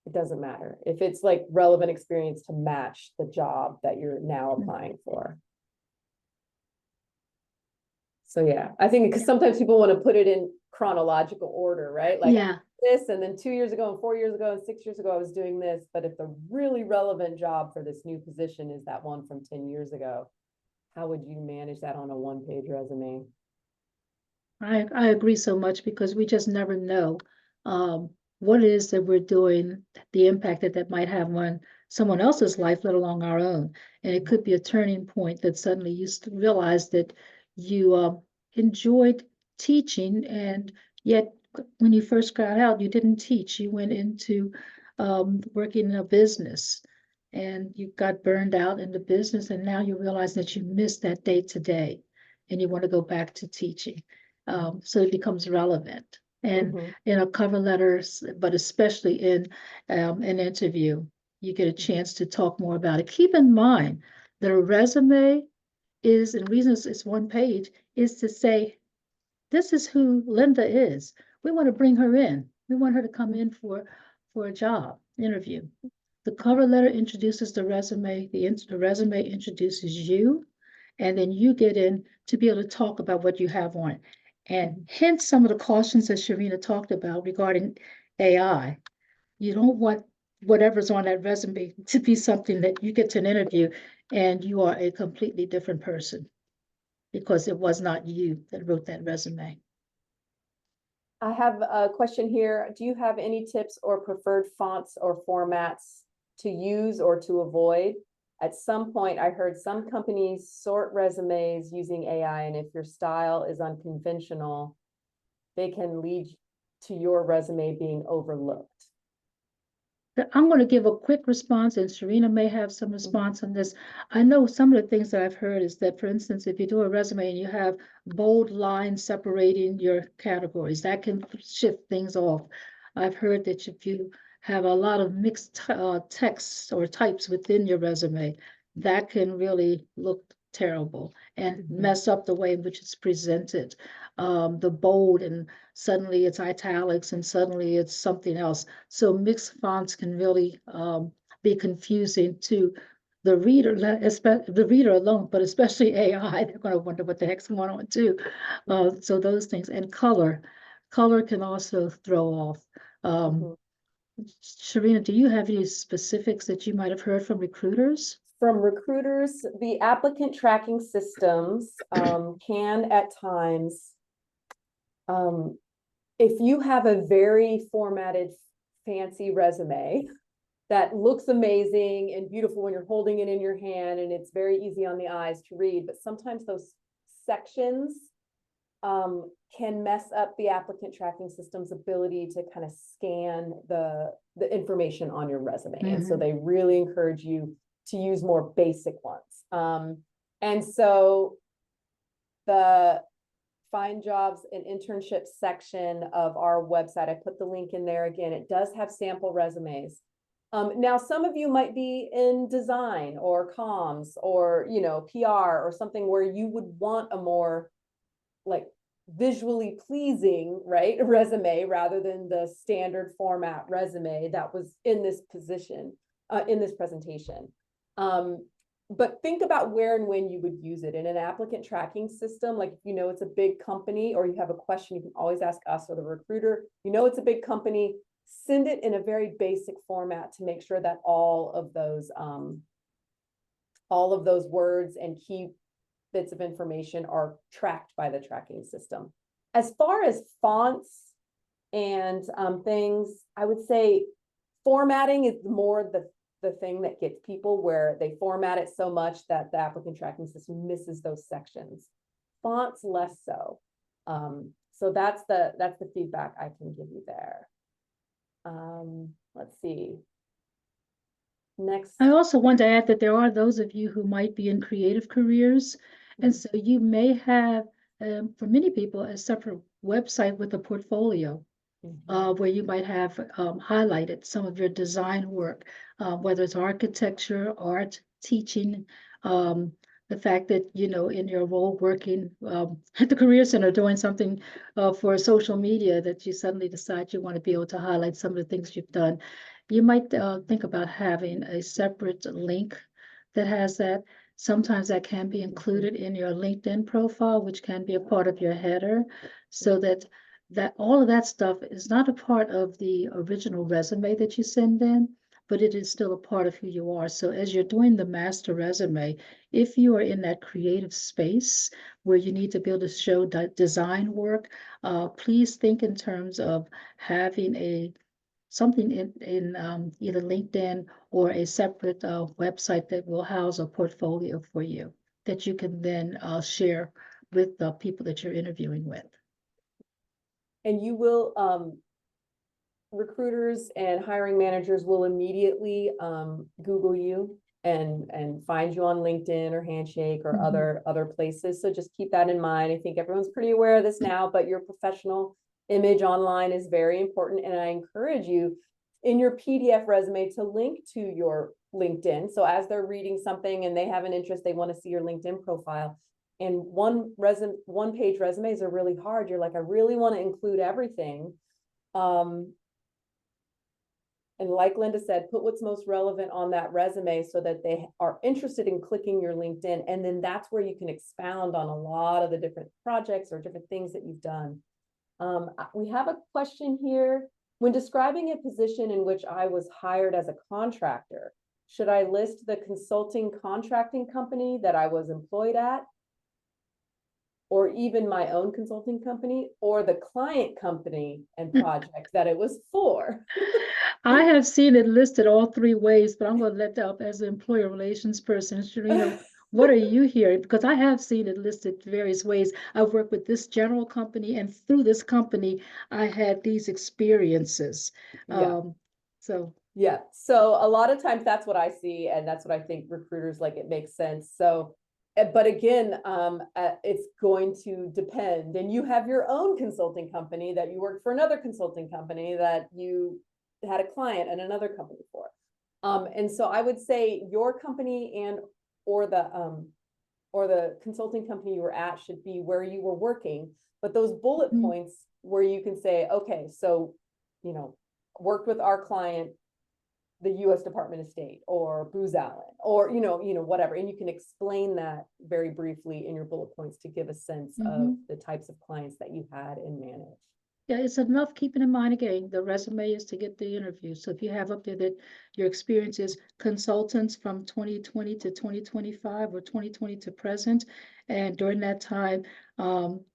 it doesn't matter if it's like relevant experience to match the job that you're now applying for. So yeah, I think because sometimes people want to put it in chronological order, right? Like Yeah. this, and then 2 years ago and 4 years ago and 6 years ago, I was doing this. But if the really relevant job for this new position is that one from 10 years ago, how would you manage that on a one-page resume? I agree so much, because we just never know what it is that we're doing, the impact that might have on someone else's life, let alone our own. And it could be a turning point that suddenly you realize that you enjoyed teaching, and yet when you first got out, you didn't teach. You went into working in a business, and you got burned out in the business, and now you realize that you missed that day to day, and you want to go back to teaching. So it becomes relevant. And in a cover letters, but especially in an interview, you get a chance to talk more about it. Keep in mind that a resume is, and the reason it's one page, is to say, this is who Linda is. We want to bring her in. We want her to come in for a job interview. The cover letter introduces the resume. The resume introduces you, and then you get in to be able to talk about what you have on. And hence some of the cautions that Sharina talked about regarding AI. You don't want whatever's on that resume to be something that you get to an interview and you are a completely different person, because it was not you that wrote that resume. I have a question here. Do you have any tips or preferred fonts or formats to use or to avoid? At some point, I heard some companies sort resumes using AI, and if your style is unconventional, they can lead to your resume being overlooked. I'm going to give a quick response, and Sharina may have some response on this. I know some of the things that I've heard is that, for instance, if you do a resume and you have bold lines separating your categories, that can shift things off. I've heard that if you have a lot of mixed texts or types within your resume, that can really look terrible and mess up the way in which it's presented. The bold, and suddenly it's italics and suddenly it's something else. So mixed fonts can really be confusing to the reader, the reader alone, but especially AI. They're going to wonder what the heck's going on too. So those things, and color can also throw off. Sharina, do you have any specifics that you might have heard from recruiters? From recruiters, the applicant tracking systems can at times, if you have a very formatted, fancy resume that looks amazing and beautiful when you're holding it in your hand and it's very easy on the eyes to read, but sometimes those sections can mess up the applicant tracking system's ability to kind of scan the information on your resume. And so they really encourage you to use more basic ones. And so the Find Jobs and Internships section of our website, I put the link in there again, it does have sample resumes. Now, some of you might be in design or comms or, you know, PR or something where you would want a more like visually pleasing, right, resume rather than the standard format resume that was in this position, in this presentation. But think about where and when you would use it in an applicant tracking system. Like, you know, it's a big company or you have a question, you can always ask us or the recruiter. You know, it's a big company, send it in a very basic format to make sure that all of those words and key bits of information are tracked by the tracking system. As far as fonts and things, I would say formatting is more the thing that gets people, where they format it so much that the applicant tracking system misses those sections. Fonts less so. So that's the feedback I can give you there. Let's see. Next. I also want to add that there are those of you who might be in creative careers. And so you may have, for many people, a separate website with a portfolio. Where you might have highlighted some of your design work, whether it's architecture, art, teaching, the fact that, you know, in your role working at the Career Center doing something for social media, that you suddenly decide you want to be able to highlight some of the things you've done. You might think about having a separate link that has that. Sometimes that can be included in your LinkedIn profile, which can be a part of your header, so that all of that stuff is not a part of the original resume that you send in, but it is still a part of who you are. So as you're doing the master resume, if you are in that creative space where you need to be able to show design work, please think in terms of having something in either LinkedIn or a separate website that will house a portfolio for you that you can then share with the people that you're interviewing with. And you will, recruiters and hiring managers will immediately Google you and find you on LinkedIn or Handshake or other places. So just keep that in mind. I think everyone's pretty aware of this now, but your professional image online is very important. And I encourage you in your PDF resume to link to your LinkedIn. So as they're reading something and they have an interest, they want to see your LinkedIn profile. And one-page resumes are really hard. You're like, I really want to include everything. And like Linda said, put what's most relevant on that resume so that they are interested in clicking your LinkedIn. And then that's where you can expound on a lot of the different projects or different things that you've done. We have a question here. When describing a position in which I was hired as a contractor, should I list the consulting contracting company that I was employed at? Or even my own consulting company, or the client company and project that it was for? I have seen it listed all three ways, but I'm going to let up as an employer relations person. Sharina, What are you hearing? Because I have seen it listed various ways. I've worked with this general company, and through this company, I had these experiences. Yeah. So, Yeah, so a lot of times that's what I see, and that's what I think recruiters like, it makes sense. So, but again, it's going to depend. And you have your own consulting company that you worked for another consulting company that you had a client and another company for. And so I would say your company and or the consulting company you were at should be where you were working, but those bullet mm, points where you can say, okay, so, you know, worked with our client, the US Department of State or Booz Allen, or, whatever. And you can explain that very briefly in your bullet points to give a sense of mhm. the types of clients that you had and managed. Yeah, it's enough keeping in mind again, the resume is to get the interview. So if you have up there that your experience is consultants from 2020 to 2025 or 2020 to present, and during that time,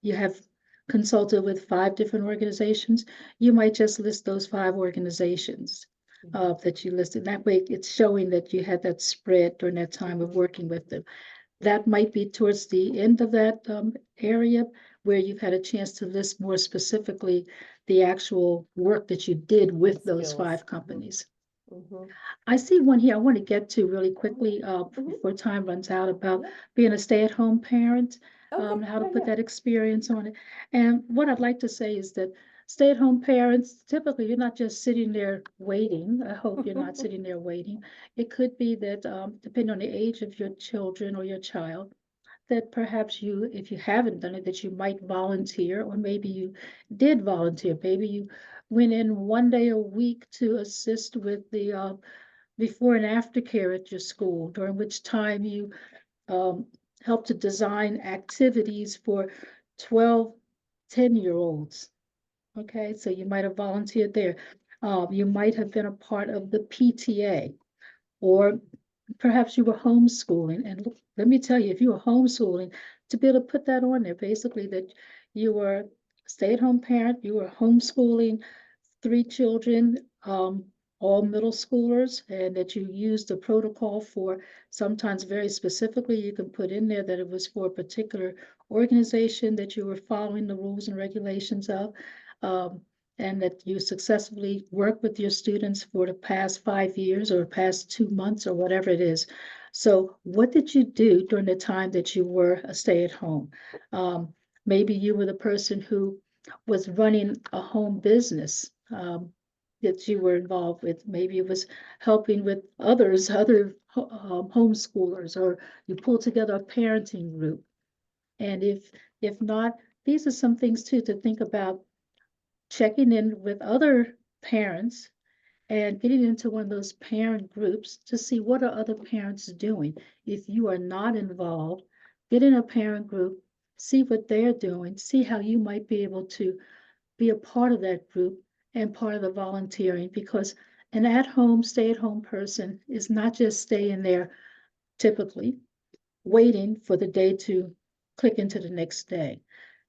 you have consulted with 5 different organizations, you might just list those 5 organizations that you listed. That way, it's showing that you had that spread during that time of working with them. That might be towards the end of that area where you've had a chance to list more specifically the actual work that you did with those Skills. 5 companies. Mhm. I see one here I want to get to really quickly Mhm. before time runs out about Yeah. being a stay-at-home parent, Okay. how to Yeah, put yeah. that experience on it. And what I'd like to say is that stay-at-home parents, typically you're not just sitting there waiting. I hope you're not sitting there waiting. It could be that depending on the age of your children or your child, that perhaps you, if you haven't done it, that you might volunteer, or maybe you did volunteer. Maybe you went in one day a week to assist with the before and after care at your school, during which time you um, help to design activities for 12, 10-year-olds. Okay, so you might have volunteered there. You might have been a part of the PTA, or perhaps you were homeschooling. And let me tell you, if you were homeschooling, to be able to put that on there, basically that you were a stay-at-home parent, you were homeschooling 3 children, all middle schoolers, and that you used the protocol for, sometimes very specifically, you can put in there that it was for a particular organization that you were following the rules and regulations of, um, and that you successfully worked with your students for the past 5 years or past 2 months or whatever it is. So what did you do during the time that you were a stay-at-home? Maybe you were the person who was running a home business that you were involved with. Maybe it was helping with others, other homeschoolers, or you pulled together a parenting group. And if not, these are some things too to think about, checking in with other parents and getting into one of those parent groups to see what are other parents doing. If you are not involved, get in a parent group, see what they're doing, see how you might be able to be a part of that group and part of the volunteering, because an at-home, stay-at-home person is not just staying there typically waiting for the day to click into the next day.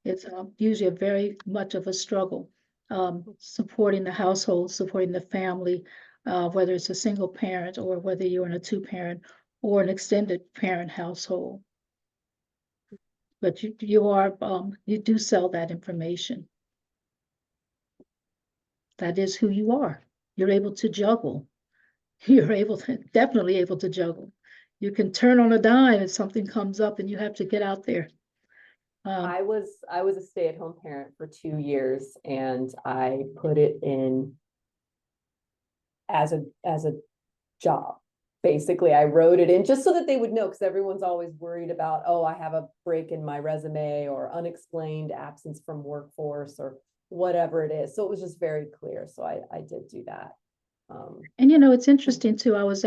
It's usually a very much of a struggle, supporting the household, supporting the family, whether it's a single parent or whether you're in a 2-parent or an extended parent household. But you do sell that information. That is who you are. You're able to juggle. You're definitely able to juggle. You can turn on a dime if something comes up and you have to get out there. I was a stay-at-home parent for 2 years, and I put it in as a job. Basically, I wrote it in just so that they would know, because everyone's always worried about, oh, I have a break in my resume or unexplained absence from workforce or whatever it is. So it was just very clear. So I did do that. And it's interesting too. I was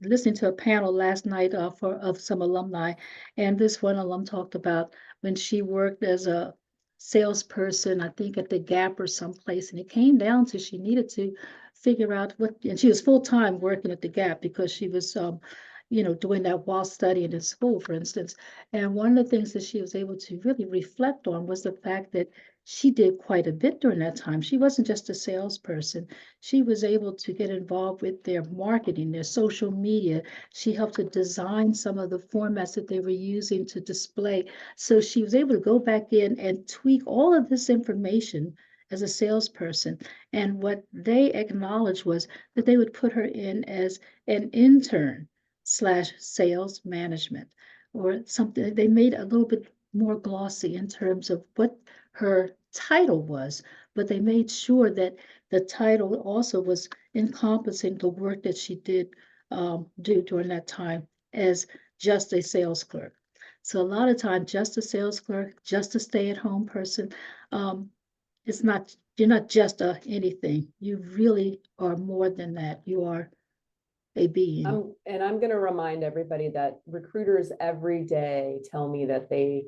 listening to a panel last night of some alumni, and this one alum talked about when she worked as a salesperson, I think at the Gap or someplace, and it came down to she needed to figure out and she was full-time working at the Gap because she was doing that while studying in school, for instance. And one of the things that she was able to really reflect on was the fact that she did quite a bit during that time. She wasn't just a salesperson. She was able to get involved with their marketing, their social media. She helped to design some of the formats that they were using to display. So she was able to go back in and tweak all of this information as a salesperson. And what they acknowledged was that they would put her in as an intern slash sales management or something. They made a little bit more glossy in terms of what her title was, but they made sure that the title also was encompassing the work that she did do during that time as just a sales clerk. So a lot of times, just a sales clerk, just a stay-at-home person, it's not, you're not just a anything. You really are more than that. You are a being. I'm gonna remind everybody that recruiters every day tell me that they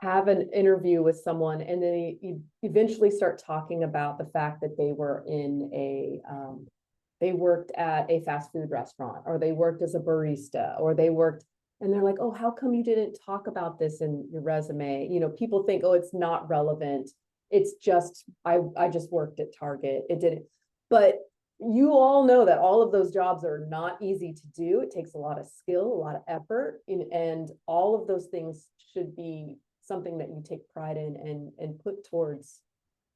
have an interview with someone and then you eventually start talking about the fact that they were in they worked at a fast food restaurant, or they worked as a barista, or they worked, and they're like, oh, how come you didn't talk about this in your resume? You know, people think, oh, it's not relevant. It's just, I just worked at Target. It didn't, but you all know that all of those jobs are not easy to do. It takes a lot of skill, a lot of effort, and all of those things should be something that you take pride in and put towards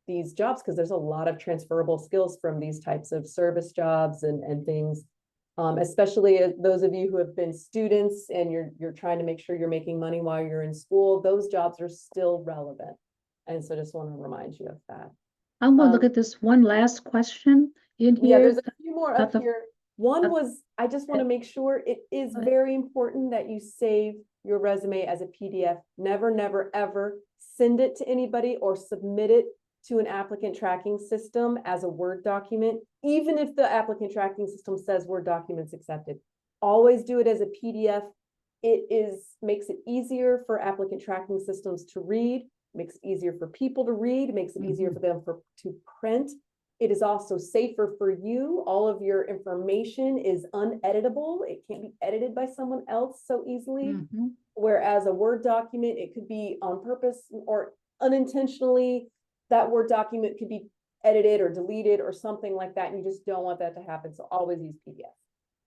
these jobs, because there's a lot of transferable skills from these types of service jobs and things. Especially those of you who have been students and you're trying to make sure you're making money while you're in school, those jobs are still relevant. And so just want to remind you of that. I'm going to look at this one last question in Yeah, here. there's a few more up here. One was, I just want to make sure it is very important that you save your resume as a PDF. Never, never, ever send it to anybody or submit it to an applicant tracking system as a Word document, even if the applicant tracking system says Word documents accepted. Always do it as a PDF. Makes it easier for applicant tracking systems to read, makes it easier for people to read, makes it easier for them to print. It is also safer for you. All of your information is uneditable. It can't be edited by someone else so easily. Whereas a Word document, it could be on purpose or unintentionally. That Word document could be edited or deleted or something like that. And you just don't want that to happen. So always use PDF.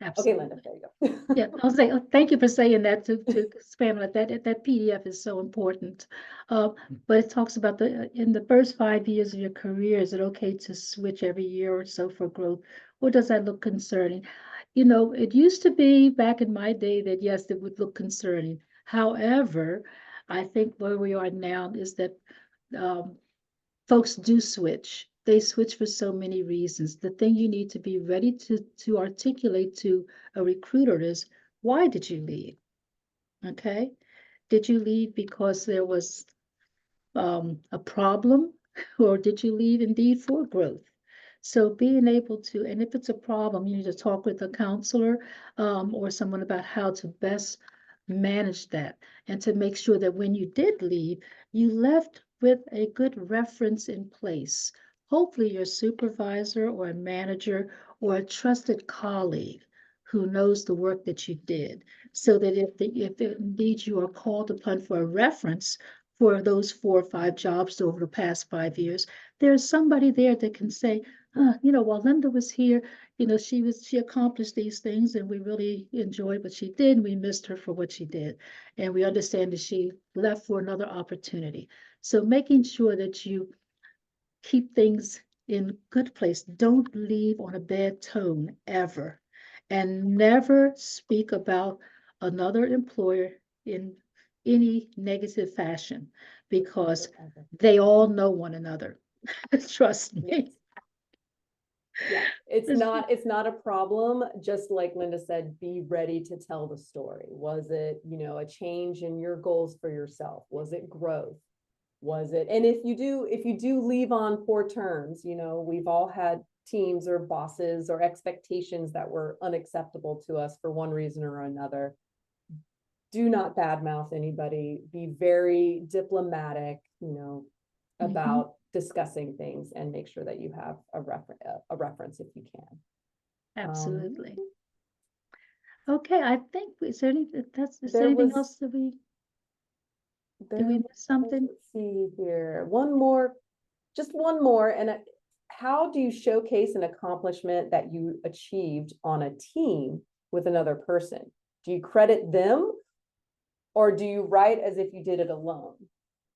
Absolutely. Okay, Linda, there you go. Yeah, I'll say, thank you for saying that to spam it. That PDF is so important. But it talks about in the first 5 years of your career, is it okay to switch every year or so for growth? Or does that look concerning? You know, it used to be back in my day that yes, it would look concerning. However, I think where we are now is that folks do switch. They switch for so many reasons. The thing you need to be ready to articulate to a recruiter is, why did you leave? Okay. Did you leave because there was a problem, or did you leave indeed for growth? So being able to, and if it's a problem, you need to talk with a counselor or someone about how to best manage that, and to make sure that when you did leave, you left with a good reference in place. Hopefully your supervisor or a manager or a trusted colleague who knows the work that you did, so that if indeed you are called upon for a reference for those 4 or 5 jobs over the past 5 years, there's somebody there that can say, you know, while Linda was here, you know, she accomplished these things and we really enjoyed what she did. We missed her for what she did. And we understand that she left for another opportunity. So making sure that you keep things in good place. Don't leave on a bad tone ever. And never speak about another employer in any negative fashion, because they all know one another. Trust me. Yeah, it's not a problem. Just like Linda said, be ready to tell the story. Was it, you know, a change in your goals for yourself? Was it growth? Was it, and if you do leave on poor terms, you know, we've all had teams or bosses or expectations that were unacceptable to us for one reason or another. Do not badmouth anybody. Be very diplomatic, you know, about discussing things, and make sure that you have a reference if you can. Absolutely. Okay, I think, is there anything There else was that we? Did we There miss something? Let's see here, one more, just one more, and how do you showcase an accomplishment that you achieved on a team with another person? Do you credit them? Or do you write as if you did it alone?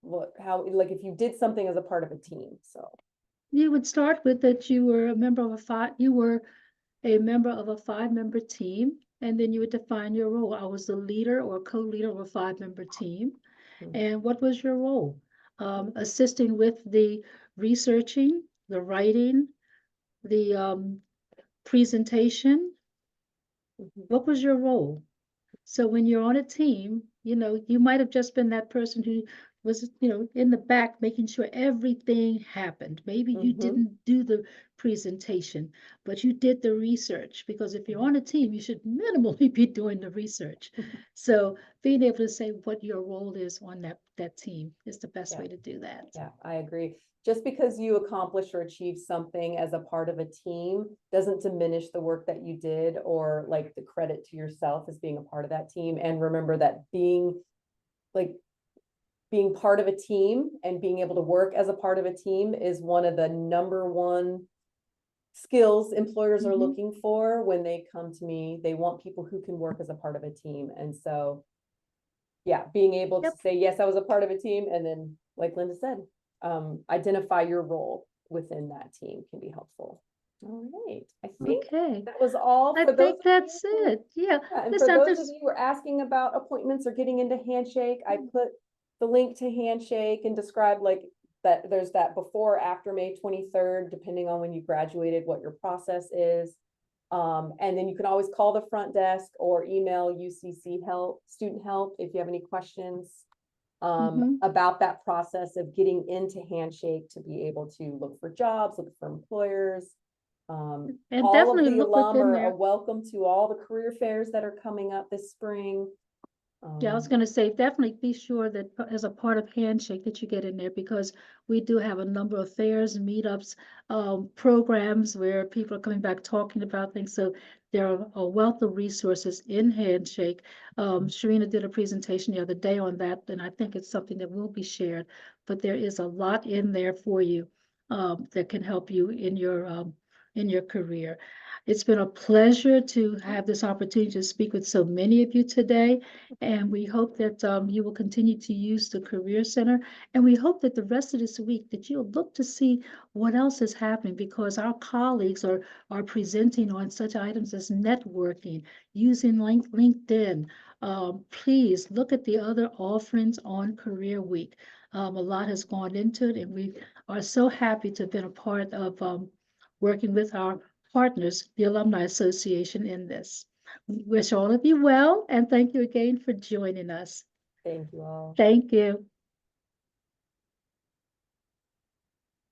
Like if you did something as a part of a team, so. You would start with that you were a member of you were a member of a 5-member team, and then you would define your role. I was the leader or co-leader of a 5-member team. Hmm. And what was your role? Assisting with the researching, the writing, the presentation. Mhm. What was your role? So when you're on a team, you might have just been that person who was, in the back making sure everything happened. Maybe you Mhm. didn't do the presentation, but you did the research, because if you're on a team, you should minimally be doing the research. So being able to say what your role is on that team is the best Yeah. way to do that. Yeah, I agree. Just because you accomplish or achieve something as a part of a team doesn't diminish the work that you did or like the credit to yourself as being a part of that team. And remember that being part of a team and being able to work as a part of a team is one of the #1 skills employers are Mhm. looking for when they come to me. They want people who can work as a part of a team. And so, yeah, being able to Yep. say, yes, I was a part of a team. And then, like Linda said, identify your role within that team can be helpful. All right. I think Okay. that was all I for those think of you that's who, it. Yeah. yeah, and for Listen, those of you who are asking about appointments or getting into Handshake, I put the link to Handshake and describe like that there's that before or after May 23rd, depending on when you graduated, what your process is. And then you can always call the front desk or email UCC help, student help, if you have any questions about that process of getting into Handshake to be able to look for jobs, look for employers. and All of definitely the look alum within are there. welcome to all the career fairs that are coming up this spring. Yeah, I was going to say, definitely be sure that as a part of Handshake that you get in there, because we do have a number of fairs, meetups, programs where people are coming back talking about things. So there are a wealth of resources in Handshake. Sharina did a presentation the other day on that, and I think it's something that will be shared. But there is a lot in there for you that can help you in your career. It's been a pleasure to have this opportunity to speak with so many of you today. And we hope that you will continue to use the Career Center. And we hope that the rest of this week that you'll look to see what else is happening, because our colleagues are presenting on such items as networking, using LinkedIn. Please look at the other offerings on Career Week. A lot has gone into it, and we are so happy to have been a part of working with our partners, the Alumni Association, in this. Wish all of you well, and thank you again for joining us. Thank you all. Thank you.